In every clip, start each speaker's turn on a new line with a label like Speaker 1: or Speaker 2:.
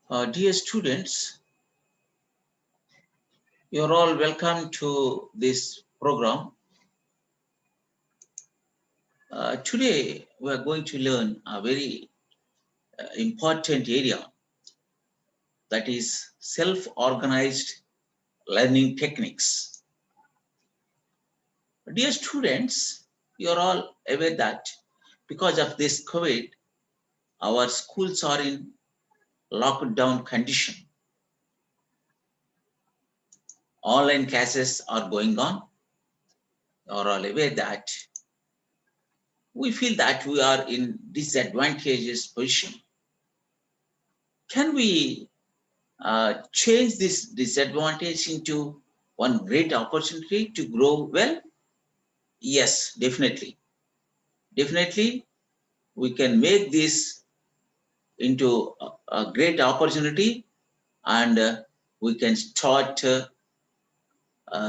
Speaker 1: Dear students, you're all welcome to this program. Today, we are going to learn a very important area, that is self-organized learning techniques. Dear students, you're all aware that because of this COVID, our schools are in lockdown condition. Online classes are going on. You're all aware that we feel that we are in disadvantageous position. Can we change this disadvantage into one great opportunity to grow well? Yes, definitely. Definitely, we can make this into a great opportunity, and we can start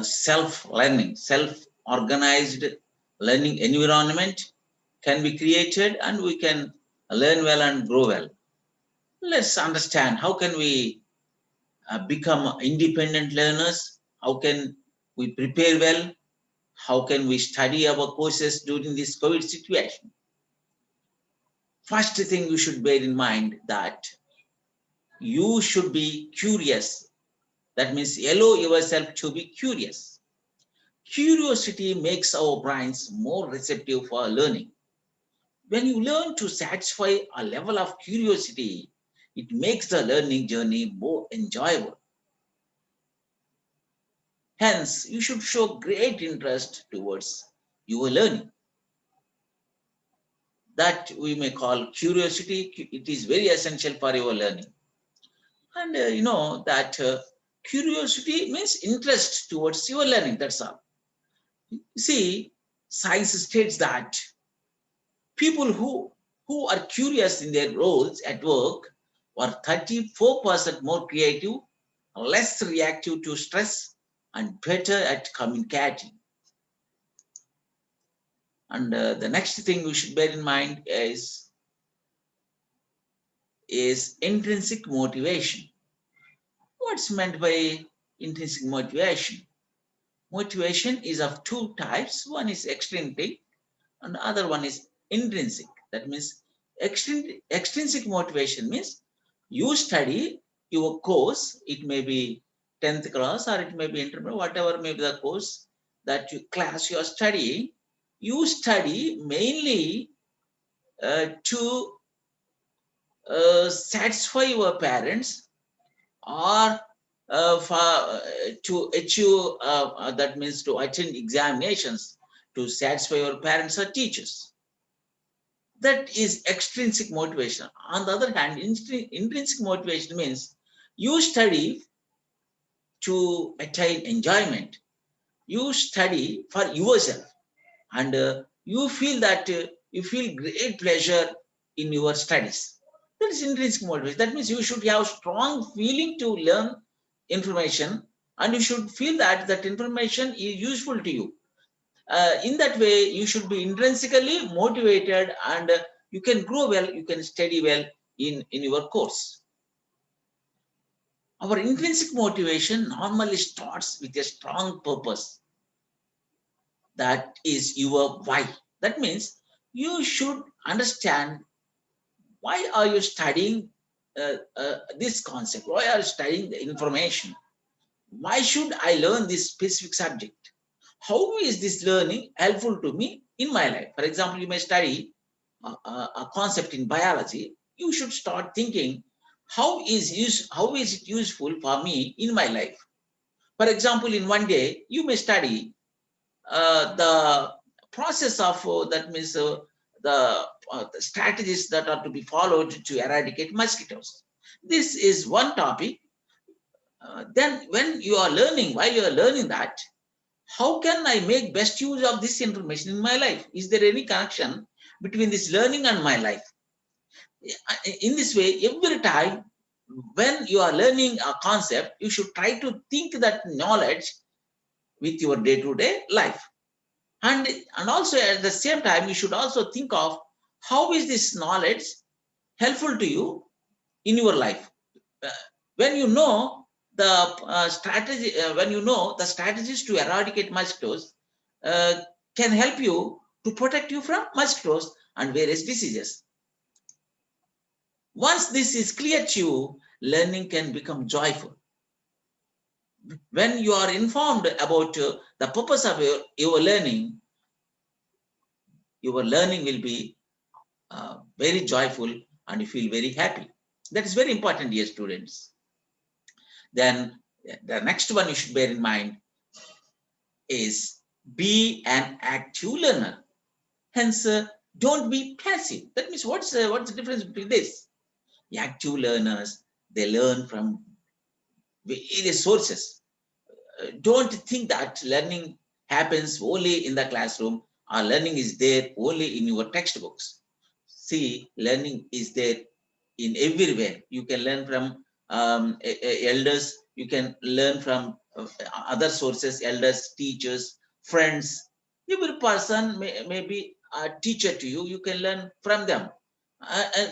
Speaker 1: self-learning, self-organized learning environment can be created, and we can learn well and grow well. Let's understand how can we become independent learners, how can we prepare well, how can we study our courses during this COVID situation. First thing you should bear in mind that you should be curious. That means allow yourself to be curious. Curiosity makes our brains more receptive for learning. When you learn to satisfy a level of curiosity, it makes the learning journey more enjoyable. Hence, you should show great interest towards your learning. That we may call curiosity. It is very essential for your learning. And you know that curiosity means interest towards your learning. That's all. You see, science states that people who are curious in their roles at work are 34% more creative, less reactive to stress, and better at communicating. And the next thing we should bear in mind is intrinsic motivation. What's meant by intrinsic motivation? Motivation is of two types. One is extrinsic and the other one is intrinsic. That means extrinsic motivation means you study your course. It may be 10th class or it may be intermediate, whatever may be the course that class you are studying. You study mainly to satisfy your parents or to achieve, that means to attend examinations to satisfy your parents or teachers. That is extrinsic motivation. On the other hand, intrinsic motivation means you study to attain enjoyment. You study for yourself, and you feel that you feel great pleasure in your studies. That is intrinsic motivation. That means you should have strong feeling to learn information, and you should feel that that information is useful to you. In that way, you should be intrinsically motivated, and you can grow well, you can study well in your course. Our intrinsic motivation normally starts with a strong purpose, that is your why. That means you should understand why are you studying this concept, why are you studying the information, why should I learn this specific subject, how is this learning helpful to me in my life. For example, you may study a concept in biology. You should start thinking how is it useful for me in my life. For example, in one day you may study the process of that means the strategies that are to be followed to eradicate mosquitoes. This is one topic. Then when you are learning, while you are learning that, how can I make best use of this information in my life? Is there any connection between this learning and my life? In this way, every time when you are learning a concept, you should try to think that knowledge with your day-to-day life. And also at the same time, you should also think of how is this knowledge helpful to you in your life. when you know the strategy, when you know the strategies to eradicate mosquitoes uh, can help you to protect you from mosquitoes and various diseases. Once this is clear to you, learning can become joyful. When you are informed about the purpose of your learning will be very joyful and you feel very happy. That is very important, dear students. Then the next one you should bear in mind is be an active learner. Hence, don't be passive. That means what's the difference between this? The active learners, they learn from various sources. Don't think that learning happens only in the classroom or learning is there only in your textbooks. See, learning is there in everywhere. You can learn from elders, you can learn from other sources, elders, teachers, friends. Every person may be a teacher to you. You can learn from them.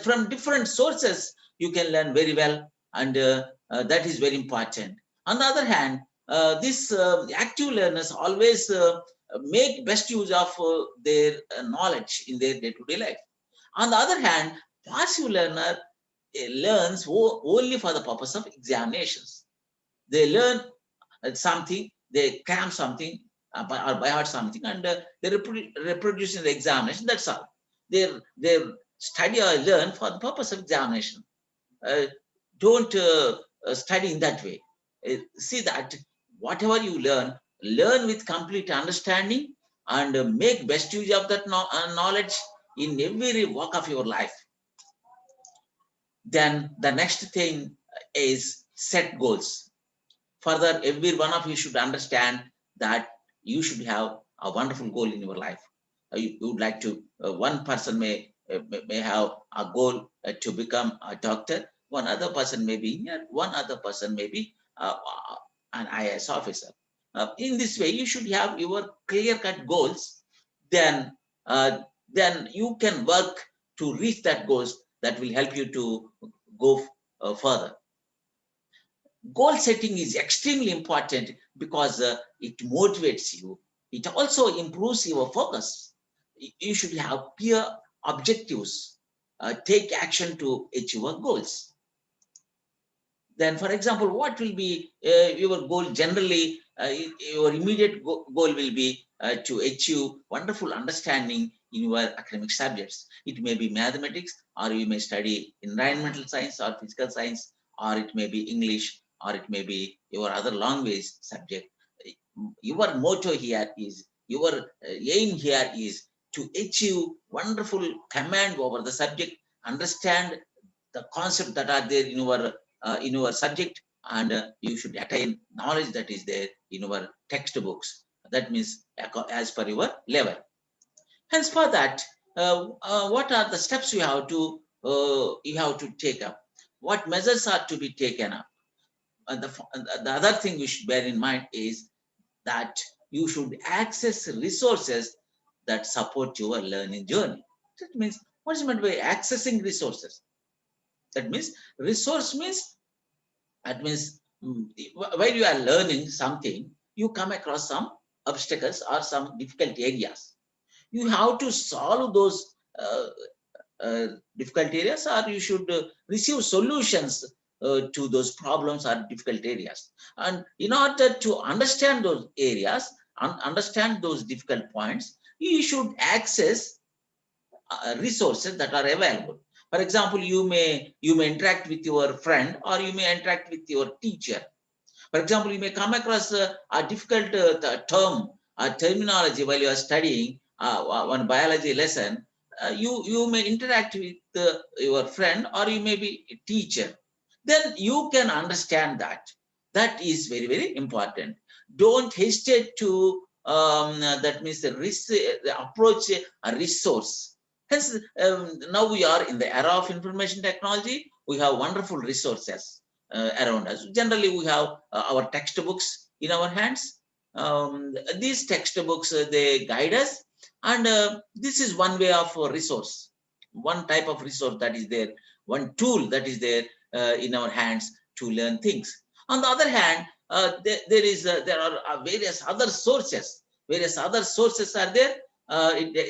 Speaker 1: From different sources, you can learn very well, and that is very important. On the other hand, these active learners always make best use of their knowledge in their day-to-day life. On the other hand, passive learner learns only for the purpose of examinations. They learn something, they cram something or by heart something, and they reproduce in the examination. That's all. They study or learn for the purpose of examination. Uh, don't study in that way. See that whatever you learn with complete understanding and make best use of that knowledge in every walk of your life. Then the next thing is set goals. Further, every one of you should understand that you should have a wonderful goal in your life. You would like to, one person may have a goal to become a doctor, one other person may be engineer, one other person may be an IAS officer. In this way, you should have your clear-cut goals. Then, then you can work to reach that goals that will help you to go further. Goal setting is extremely important because it motivates you. It also improves your focus. You should have clear objectives. Take action to achieve your goals. Then, for example, what will be your goal generally? Your immediate goal will be to achieve wonderful understanding in your academic subjects. It may be mathematics, or you may study environmental science or physical science, or it may be English, or it may be your other language subject. Your motto here is, your aim here is to achieve wonderful command over the subject, understand the concept that are there in your subject, and you should attain knowledge that is there in your textbooks. That means as per your level. Hence, for that, what are the steps you have to take up? What measures are to be taken up? And the other thing you should bear in mind is that you should access resources that support your learning journey. That means, what is meant by accessing resources? That means resource means, that means while you are learning something, you come across some obstacles or some difficult areas. You have to solve those difficult areas, or you should receive solutions to those problems or difficult areas. And in order to understand those areas and understand those difficult points, you should access resources that are available. For example, you may interact with your friend, or you may interact with your teacher. For example, you may come across a difficult term, a terminology while you are studying one biology lesson. You may interact with your friend, or you may be a teacher. Then you can understand that. That is very, very important. Don't hesitate to, that means the approach a resource. Hence, now we are in the era of information technology. We have wonderful resources around us. Generally, we have our textbooks in our hands. These textbooks, they guide us, and this is one way of resource, one type of resource that is there, one tool that is there in our hands to learn things. On the other hand, there are various other sources. Various other sources are there,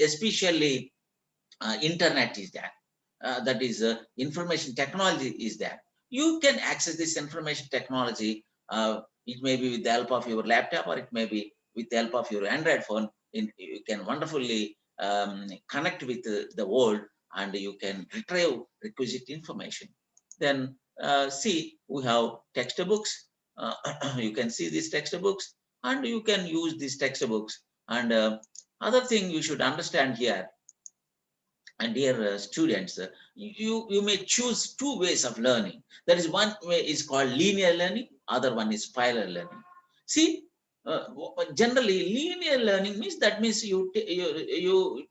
Speaker 1: especially internet is there. That is information technology is there. You can access this information technology. It may be with the help of your laptop, or it may be with the help of your Android phone. You can wonderfully connect with the world, and you can retrieve requisite information. Then see, we have textbooks. Uh, you can see these textbooks, and you can use these textbooks. And other thing you should understand here, and dear students, you may choose two ways of learning. There is one way is called linear learning, other one is spiral learning. See, generally linear learning means, that means you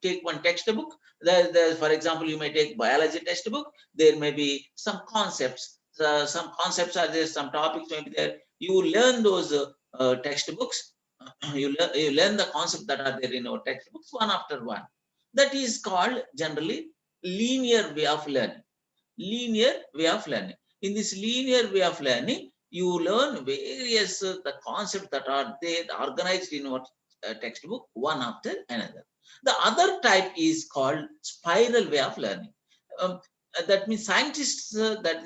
Speaker 1: take one textbook. For example, you may take biology textbook. There may be some concepts are there, some topics may be there. You learn those textbooks. You learn the concepts that are there in our textbooks one after one. That is called generally linear way of learning. Linear way of learning. In this linear way of learning, you learn various the concepts that are there organized in our textbook one after another. The other type is called spiral way of learning. Um, that means scientists that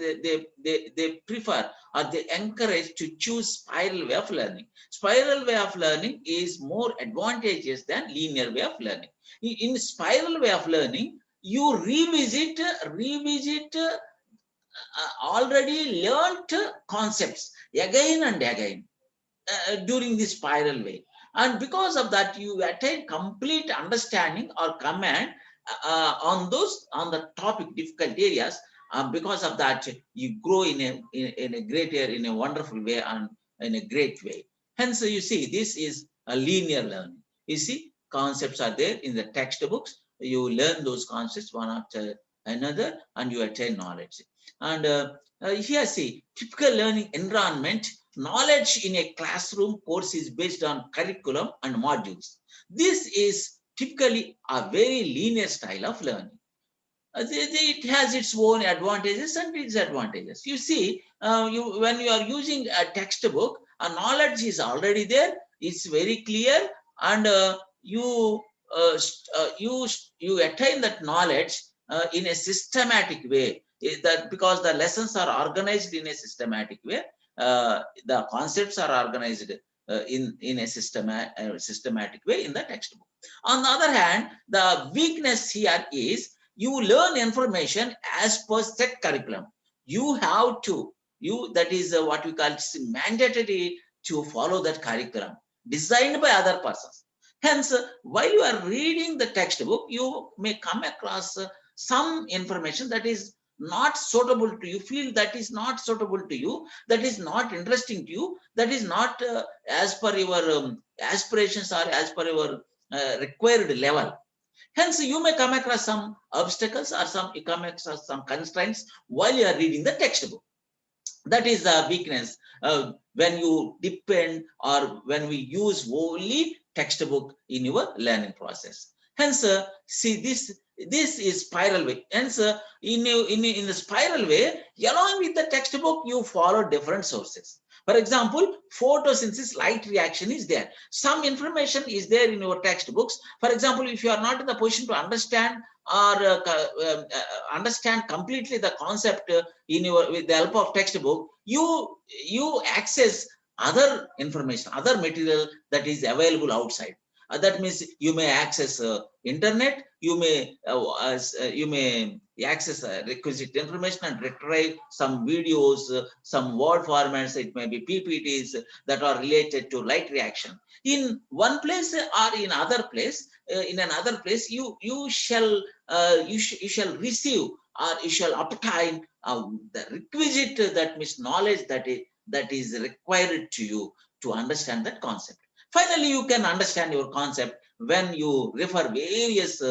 Speaker 1: they prefer, or they encourage to choose spiral way of learning. Spiral way of learning is more advantageous than linear way of learning. In spiral way of learning, you revisit already learnt concepts again and again during this spiral way. And because of that, you attain complete understanding or command on the topic difficult areas. Because of that, you grow in a greater, in a wonderful way, and in a great way. Hence, you see, this is a linear learning. You see, concepts are there in the textbooks. You learn those concepts one after another, and you attain knowledge. And here, see, typical learning environment. Knowledge in a classroom course is based on curriculum and modules. This is typically a very linear style of learning. It has its own advantages and disadvantages. You see, when you are using a textbook, a knowledge is already there. It's very clear, and you attain that knowledge in a systematic way. That because the lessons are organized in a systematic way, the concepts are organized in a systematic way in the textbook. On the other hand, the weakness here is you learn information as per set curriculum. You have to, that is what we call mandatory to follow that curriculum designed by other persons. Hence, while you are reading the textbook, you may come across some information that is not suitable to you, feel that is not suitable to you, that is not interesting to you, that is not as per your aspirations or as per your required level. Hence, you may come across some obstacles, or you come across some constraints while you are reading the textbook. That is the weakness when you depend, or when we use only textbook in your learning process. Hence, see, this is spiral way. Hence, in the spiral way, along with the textbook, you follow different sources. For example, photosynthesis, light reaction is there. Some information is there in your textbooks. For example, if you are not in the position to understand or understand completely the concept with the help of textbook, you access other information, other material that is available outside. That means you may access internet, you may access requisite information and retrieve some videos, some word formats. It may be PPTs that are related to light reaction. In one place or in other place, in another place, you shall receive, or you shall obtain the requisite, that means knowledge that is required to you to understand that concept. Finally, you can understand your concept when you refer various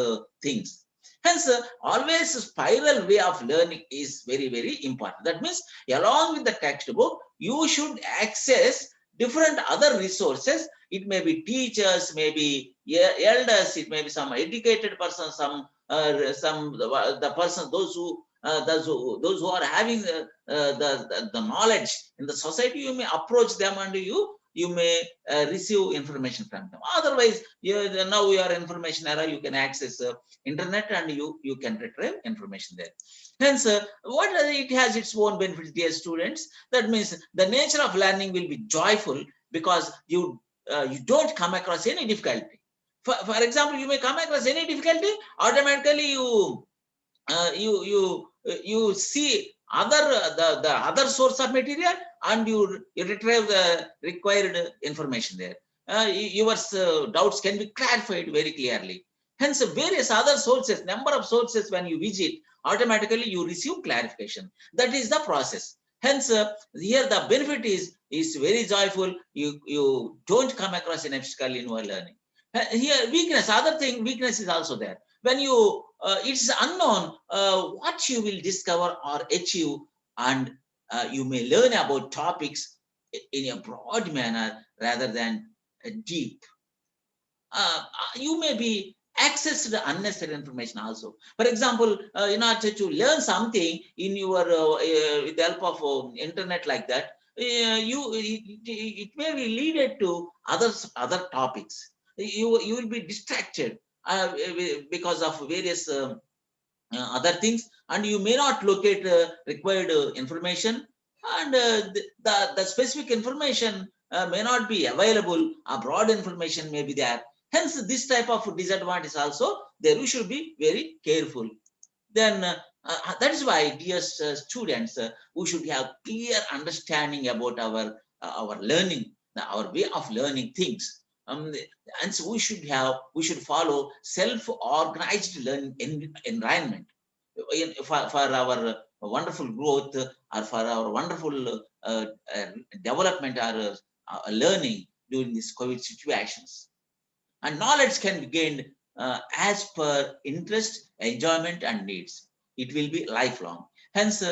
Speaker 1: things. Hence, always spiral way of learning is very, very important. That means, along with the textbook, you should access different other resources. It may be teachers, maybe elders, it may be some educated person, some the person, those who those who are having the knowledge in the society, you may approach them and you may receive information from them. Otherwise, now we are information era, you can access internet and you can retrieve information there. Hence, what it has its own benefits, dear students. That means the nature of learning will be joyful because you don't come across any difficulty. For example, you may come across any difficulty, automatically you see the other source of material and you retrieve the required information there. Your doubts can be clarified very clearly. Hence, various other sources, number of sources when you visit, automatically you receive clarification. That is the process. Hence, here the benefit is very joyful. You don't come across an obstacle in your learning. Here, weakness, other thing, weakness is also there. When you it's unknown what you will discover or achieve, and you may learn about topics in a broad manner rather than deep. You may be access to unnecessary information also. For example, in order to learn something in your with the help of internet like that, it may be leaded to other topics. You will be distracted because of various other things, and you may not locate required information, and the specific information may not be available. A broad information may be there. Hence, this type of disadvantage also there. We should be very careful. Then that is why, dear students, we should have clear understanding about our learning, our way of learning things. And so we should follow self-organized learning environment for our wonderful growth, or for our wonderful development, or learning during these COVID situations. And knowledge can be gained as per interest, enjoyment, and needs. It will be lifelong. Hence,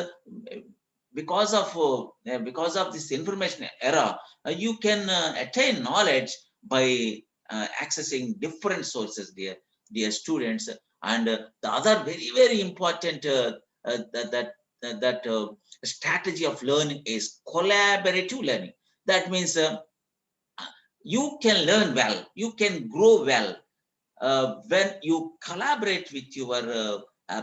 Speaker 1: because of this information era, you can attain knowledge by accessing different sources, dear students. And the other very important that strategy of learning is collaborative learning. That means you can learn well, you can grow well when you collaborate with your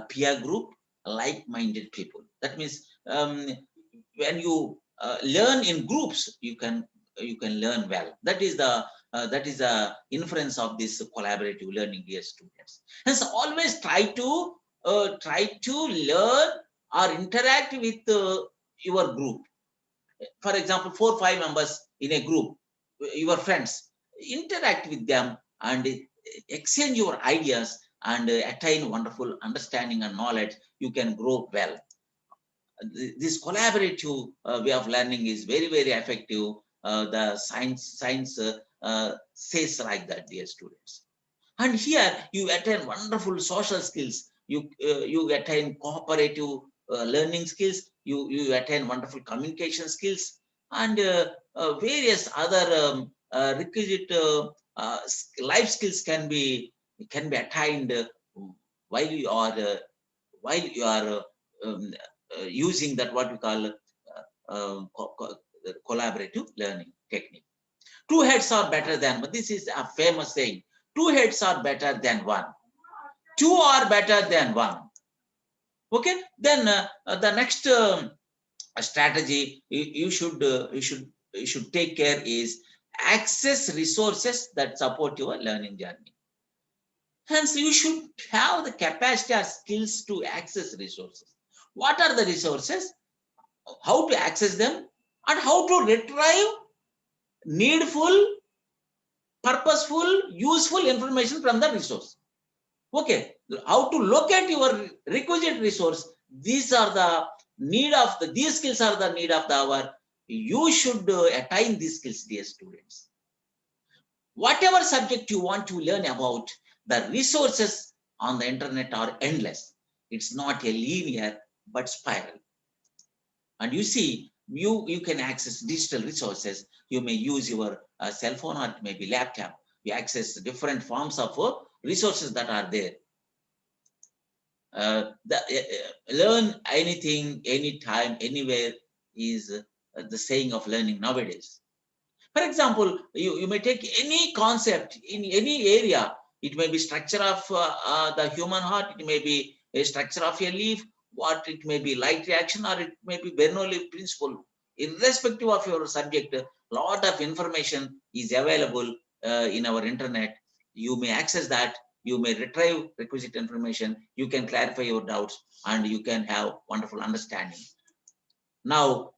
Speaker 1: peer group, like-minded people. That means when you learn in groups, you can learn well. That is the inference of this collaborative learning, dear students. Hence, always try to learn or interact with your group. For example, 4 or 5 members in a group, your friends, interact with them and exchange your ideas and attain wonderful understanding and knowledge. You can grow well. This collaborative way of learning is very effective. The science says like that, dear students. And here you attain wonderful social skills. You attain cooperative learning skills. You attain wonderful communication skills, and various other requisite life skills can be attained while you are um, using that, what we call collaborative learning technique. Two heads are better than, but this is a famous saying. Two heads are better than one. Two are better than one. Okay. Then the next strategy you should take care is access resources that support your learning journey. Hence, you should have the capacity or skills to access resources. What are the resources? How to access them, and how to retrieve needful, purposeful, useful information from the resource. Okay, how to locate your requisite resource. These are the need of these skills are the need of the hour. You should attain these skills, dear students. Whatever subject you want to learn about, the resources on the internet are endless. It's not a linear but spiral. And you see, you can access digital resources. You may use your cell phone, or maybe laptop. You access different forms of resources that are there. Learn anything, anytime, anywhere is the saying of learning nowadays. For example, you may take any concept in any area. It may be structure of the human heart. It may be a structure of a leaf. What it may be light reaction, or it may be Bernoulli principle. Irrespective of your subject, a lot of information is available in our internet. You may access that. You may retrieve requisite information. You can clarify your doubts, and you can have wonderful understanding. Now,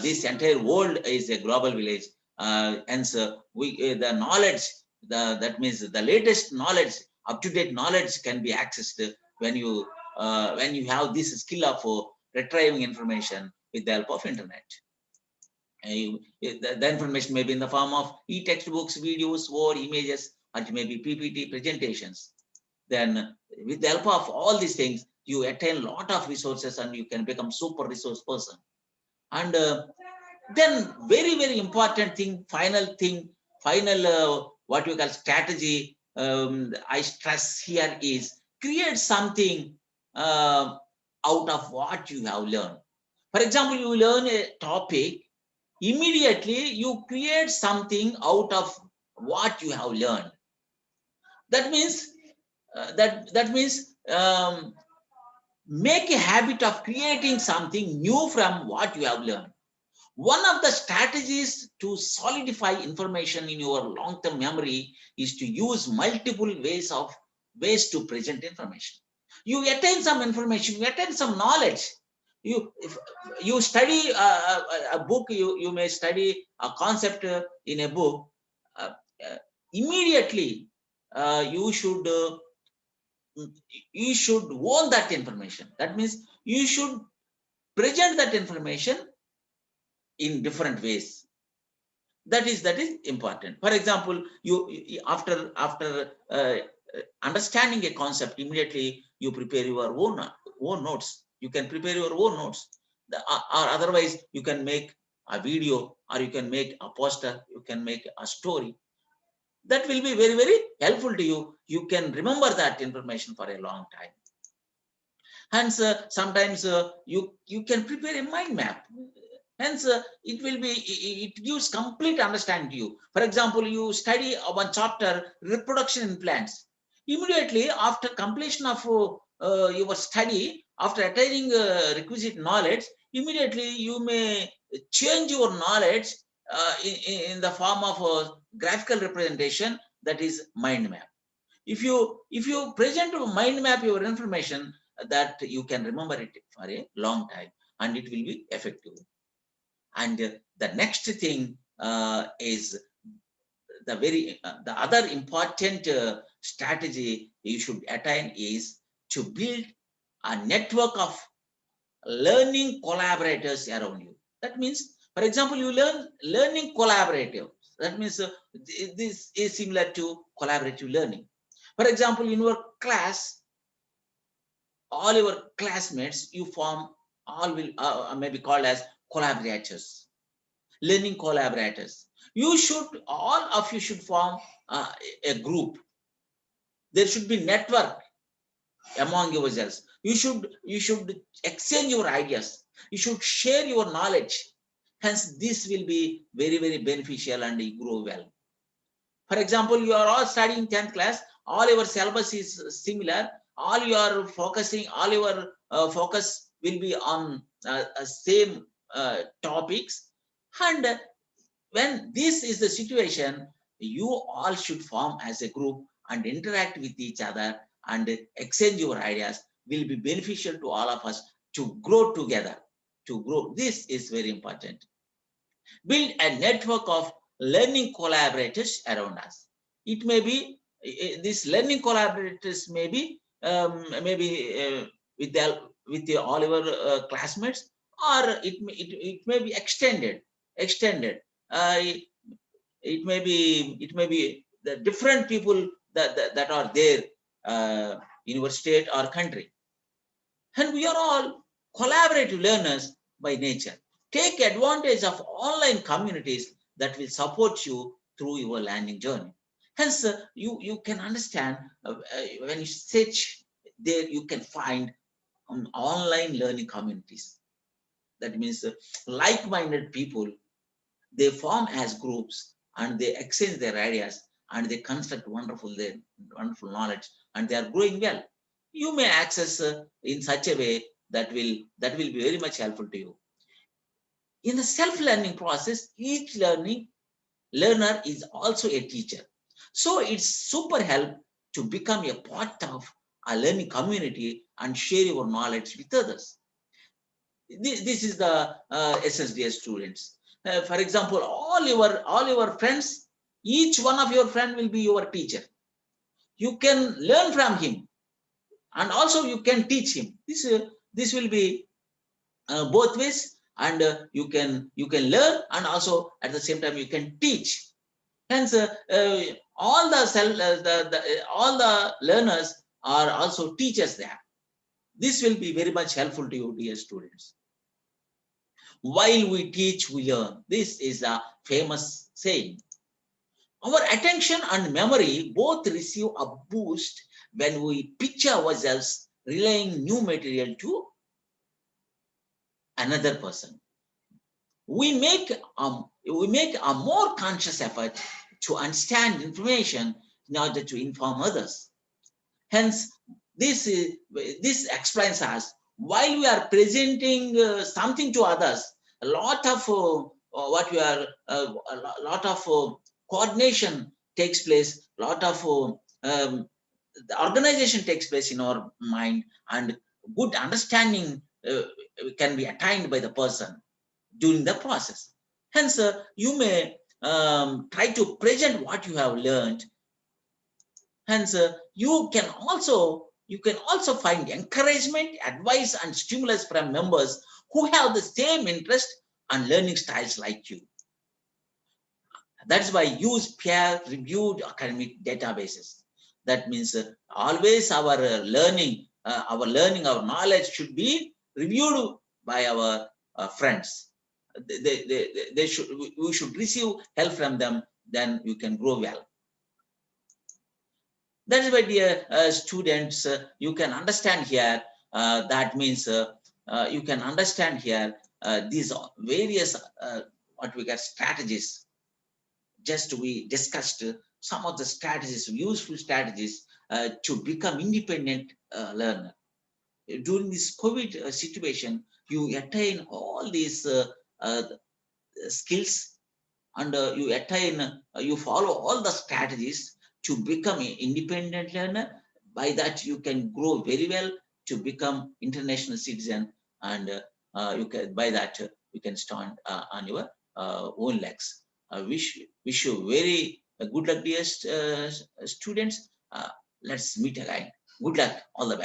Speaker 1: this entire world is a global village. Hence, the knowledge, that means the latest knowledge, up-to-date knowledge can be accessed when you have this skill of retrieving information with the help of internet. The information may be in the form of e-textbooks, videos, or images, or it may be PPT presentations. Then, with the help of all these things, you attain a lot of resources and you can become super resource person. And then very, very important thing, final what you call strategy, I stress here is create something out of what you have learned. For example, you learn a topic, immediately you create something out of what you have learned. That means make a habit of creating something new from what you have learned. One of the strategies to solidify information in your long-term memory is to use multiple ways to present information. You attain some information, you attain some knowledge. If you study a book, you may study a concept in a book. Immediately, you should own that information. That means you should present that information in different ways. That is important. For example, you after understanding a concept, immediately you prepare your own notes. You can prepare your own notes, or otherwise you can make a video, or you can make a poster, you can make a story. That will be very, very helpful to you. You can remember that information for a long time. Hence, sometimes you can prepare a mind map. Hence, it gives complete understanding to you. For example, you study one chapter, reproduction in plants. Immediately after completion of your study, after attaining requisite knowledge, immediately you may change your knowledge in the form of a graphical representation, that is mind map. If you present a mind map your information, that you can remember it for a long time, and it will be effective. And the next thing is the other important strategy you should attain is to build a network of learning collaborators around you. That means, for example, you learning collaborative. That means this is similar to collaborative learning. For example, in your class, all your classmates you form, all will maybe called as collaborators, learning collaborators. All of you should form a group. There should be network among yourselves. You should exchange your ideas. You should share your knowledge. Hence, this will be very, very beneficial and you grow well. For example, you are all studying 10th class. All your syllabus is similar. All your focus will be on same topics. And when this is the situation, you all should form as a group and interact with each other and exchange your ideas. Will be beneficial to all of us to grow together. To grow, this is very important. Build a network of learning collaborators around us. It may be these learning collaborators may be with all our classmates, or it may be extended. It may be the different people that are there in our state or country. And we are all collaborative learners by nature. Take advantage of online communities that will support you through your learning journey. Hence, you can understand when you search there you can find online learning communities. That means like-minded people, they form as groups and they exchange their ideas and they construct wonderful knowledge, and they are growing well. You may access in such a way that will be very much helpful to you. In the self-learning process, each learner is also a teacher. So it's super help to become a part of a learning community and share your knowledge with others. This is the SSDS students. For example, all your friends, each one of your friend will be your teacher. You can learn from him, and also you can teach him. This will be both ways, and you can learn, and also at the same time you can teach. Hence, all the all the learners are also teachers there. This will be very much helpful to you, dear students. While we teach, we learn. This is a famous saying. Our attention and memory both receive a boost when we picture ourselves relaying new material to another person. We make a more conscious effort to understand information in order to inform others. Hence, this explains us, while we are presenting something to others, a lot of what we are a lot of coordination takes place, a lot of the organization takes place in our mind, and good understanding can be attained by the person during the process. Hence, you may try to present what you have learned. Hence, you can also find encouragement, advice, and stimulus from members who have the same interest and learning styles like you. That's why use peer-reviewed academic databases. That means always our knowledge should be reviewed by our friends. We should receive help from them. Then you can grow well. That is why, dear students, you can understand here. That means you can understand here these various what we got strategies. Just we discussed some of the strategies, useful strategies to become independent learner. During this COVID situation, you attain all these skills, and you follow all the strategies to become an independent learner. By that, you can grow very well to become international citizen, and you can by that you can stand on your own legs. I wish you very good luck, dear students. Let's meet again. Good luck. All the best.